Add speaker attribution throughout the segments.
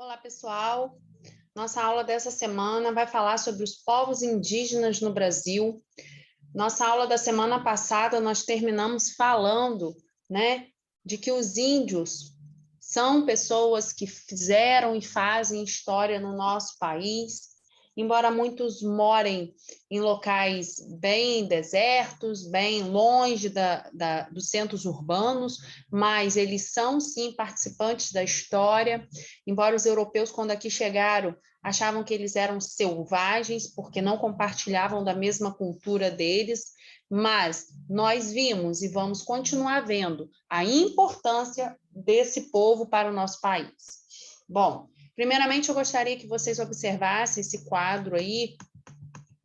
Speaker 1: Olá, pessoal. Nossa aula dessa semana vai falar sobre os povos indígenas no Brasil. Nossa aula da semana passada nós terminamos falando, de que os índios são pessoas que fizeram e fazem história no nosso país. Embora muitos morem em locais bem desertos, bem longe dos centros urbanos, mas eles são, sim, participantes da história. Embora os europeus, quando aqui chegaram, achavam que eles eram selvagens, porque não compartilhavam da mesma cultura deles, mas nós vimos e vamos continuar vendo a importância desse povo para o nosso país. Bom, primeiramente, eu gostaria que vocês observassem esse quadro aí,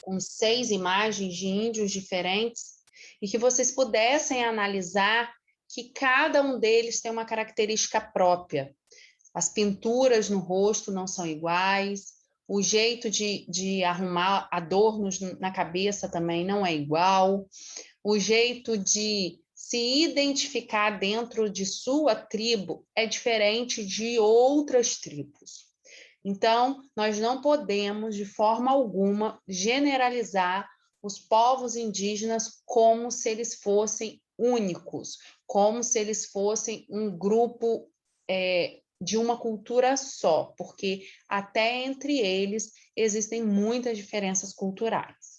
Speaker 1: com 6 imagens de índios diferentes, e que vocês pudessem analisar que cada um deles tem uma característica própria. As pinturas no rosto não são iguais, o jeito de arrumar adornos na cabeça também não é igual, o jeito de se identificar dentro de sua tribo é diferente de outras tribos. Então, nós não podemos, de forma alguma, generalizar os povos indígenas como se eles fossem únicos, como se eles fossem um grupo de uma cultura só, porque até entre eles existem muitas diferenças culturais.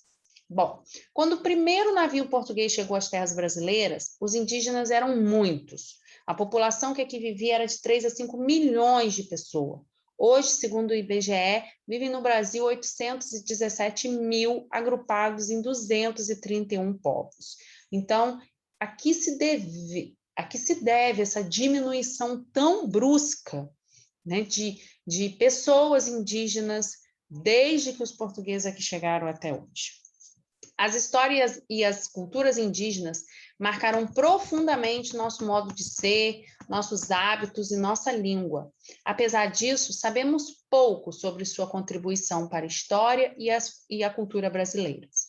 Speaker 1: Bom, quando o primeiro navio português chegou às terras brasileiras, os indígenas eram muitos. A população que aqui vivia era de 3 a 5 milhões de pessoas. Hoje, segundo o IBGE, vivem no Brasil 817 mil, agrupados em 231 povos. Então, aqui se deve essa diminuição tão brusca, de pessoas indígenas desde que os portugueses aqui chegaram até hoje. As histórias e as culturas indígenas marcaram profundamente nosso modo de ser, nossos hábitos e nossa língua. Apesar disso, sabemos pouco sobre sua contribuição para a história e a cultura brasileiras.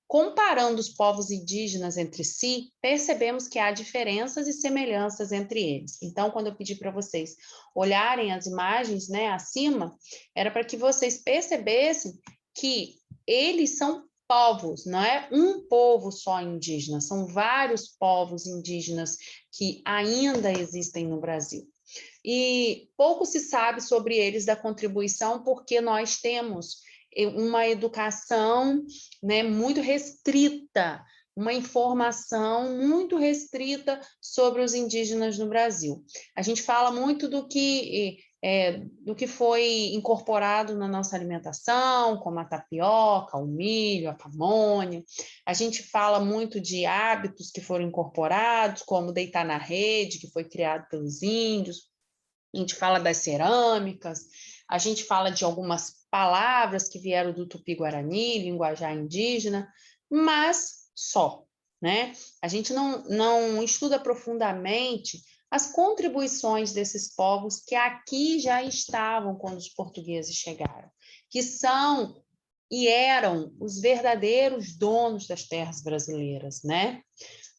Speaker 1: Comparando os povos indígenas entre si, percebemos que há diferenças e semelhanças entre eles. Então, quando eu pedi para vocês olharem as imagens, acima, era para que vocês percebessem que eles são povos, não é um povo só indígena, são vários povos indígenas que ainda existem no Brasil. E pouco se sabe sobre eles da contribuição, porque nós temos uma educação, muito restrita, uma informação muito restrita sobre os indígenas no Brasil. A gente fala muito do que foi incorporado na nossa alimentação, como a tapioca, o milho, a pamonha. A gente fala muito de hábitos que foram incorporados, como deitar na rede, que foi criado pelos índios. A gente fala das cerâmicas, a gente fala de algumas palavras que vieram do Tupi-Guarani, linguajar indígena, mas só, A gente não estuda profundamente as contribuições desses povos que aqui já estavam quando os portugueses chegaram, que são e eram os verdadeiros donos das terras brasileiras,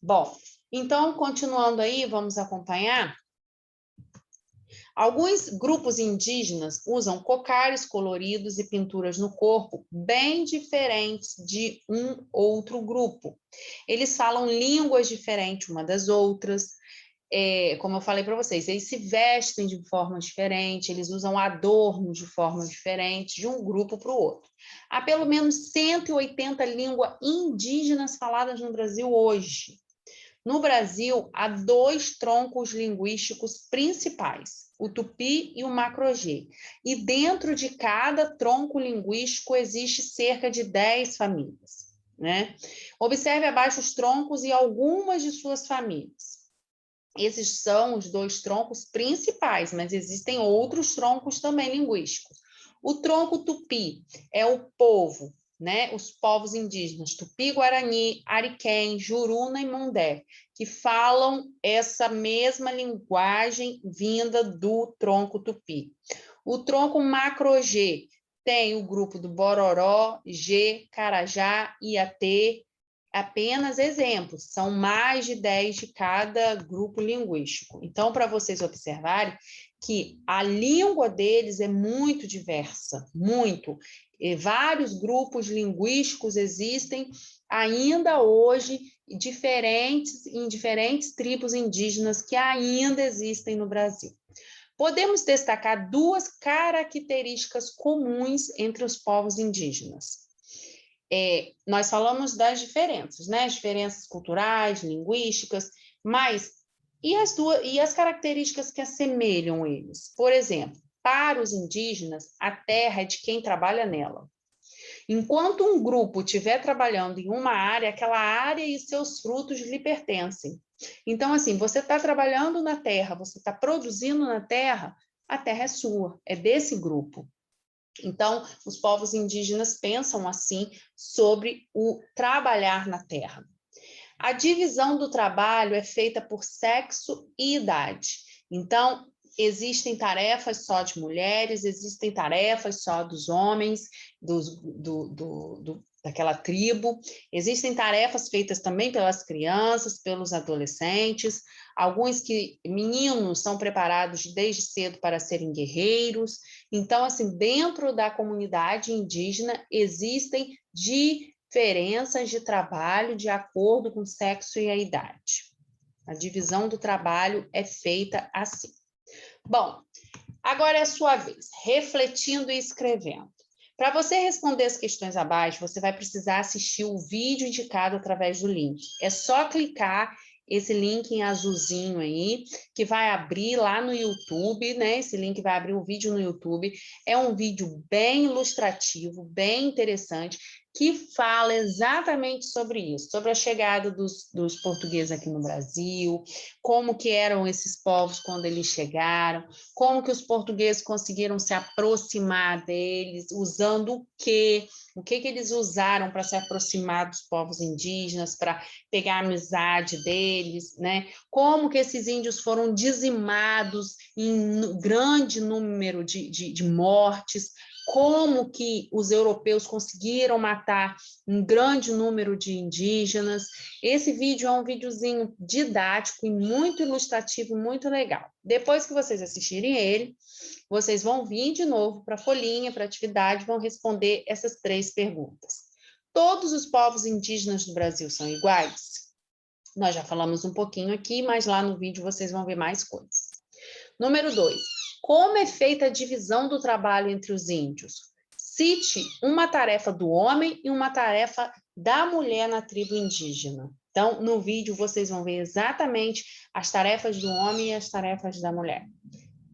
Speaker 1: Bom, então, continuando aí, vamos acompanhar. Alguns grupos indígenas usam cocares coloridos e pinturas no corpo bem diferentes de um outro grupo. Eles falam línguas diferentes uma das outras. Como eu falei para vocês, eles se vestem de forma diferente, eles usam adornos de forma diferente de um grupo para o outro. Há pelo menos 180 línguas indígenas faladas no Brasil hoje. No Brasil, há 2 troncos linguísticos principais, o Tupi e o Macro-G. E dentro de cada tronco linguístico existe cerca de 10 famílias. Observe abaixo os troncos e algumas de suas famílias. Esses são os 2 troncos principais, mas existem outros troncos também linguísticos. O tronco Tupi é o povo, os povos indígenas Tupi-Guarani, Ariquém, Juruna e Mundé, que falam essa mesma linguagem vinda do tronco Tupi. O tronco Macro-G tem o grupo do Bororó, G, Carajá, Iatê, apenas exemplos, são mais de 10 de cada grupo linguístico. Então, para vocês observarem que a língua deles é muito diversa, muito. E vários grupos linguísticos existem ainda hoje, em diferentes tribos indígenas que ainda existem no Brasil. Podemos destacar duas características comuns entre os povos indígenas. Nós falamos das diferenças, né? As diferenças culturais, linguísticas, mas e as características que assemelham eles? Por exemplo, para os indígenas, a terra é de quem trabalha nela. Enquanto um grupo estiver trabalhando em uma área, aquela área e seus frutos lhe pertencem. Então, assim, você está trabalhando na terra, você está produzindo na terra, a terra é sua, é desse grupo. Então, os povos indígenas pensam assim sobre o trabalhar na terra. A divisão do trabalho é feita por sexo e idade. Então, existem tarefas só de mulheres, existem tarefas só dos homens, daquela tribo. Existem tarefas feitas também pelas crianças, pelos adolescentes. Meninos são preparados desde cedo para serem guerreiros. Então, assim, dentro da comunidade indígena existem diferenças de trabalho de acordo com o sexo e a idade. A divisão do trabalho é feita assim. Bom, agora é a sua vez, refletindo e escrevendo. Para você responder as questões abaixo, você vai precisar assistir o vídeo indicado através do link. É só clicar esse link em azulzinho aí, que vai abrir lá no YouTube, né? Esse link vai abrir o vídeo no YouTube. É um vídeo bem ilustrativo, bem interessante, que fala exatamente sobre isso, sobre a chegada dos portugueses aqui no Brasil, como que eram esses povos quando eles chegaram, como que os portugueses conseguiram se aproximar deles, usando o que eles usaram para se aproximar dos povos indígenas, para pegar a amizade deles, né? Como que esses índios foram dizimados em grande número de mortes, como que os europeus conseguiram matar um grande número de indígenas. Esse vídeo é um videozinho didático e muito ilustrativo, muito legal. Depois que vocês assistirem ele, vocês vão vir de novo para a folhinha, para a atividade, vão responder essas 3 perguntas. Todos os povos indígenas do Brasil são iguais? Nós já falamos um pouquinho aqui, mas lá no vídeo vocês vão ver mais coisas. Número 2. Como é feita a divisão do trabalho entre os índios? Cite uma tarefa do homem e uma tarefa da mulher na tribo indígena. Então, no vídeo vocês vão ver exatamente as tarefas do homem e as tarefas da mulher.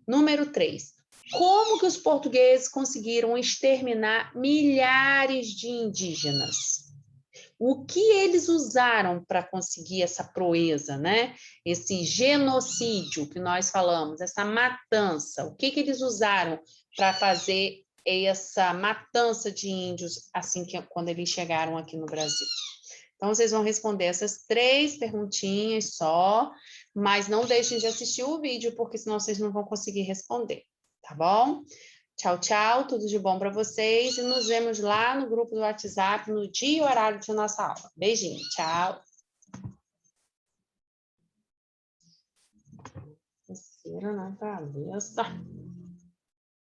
Speaker 1: Número 3. Como que os portugueses conseguiram exterminar milhares de indígenas? O que eles usaram para conseguir essa proeza, né? Esse genocídio que nós falamos, essa matança, o que eles usaram para fazer essa matança de índios assim que quando eles chegaram aqui no Brasil? Então, vocês vão responder essas 3 perguntinhas só, mas não deixem de assistir o vídeo, porque senão vocês não vão conseguir responder, tá bom? Tchau, tchau, tudo de bom para vocês e nos vemos lá no grupo do WhatsApp no dia e horário de nossa aula. Beijinho, tchau. Terceira na cabeça.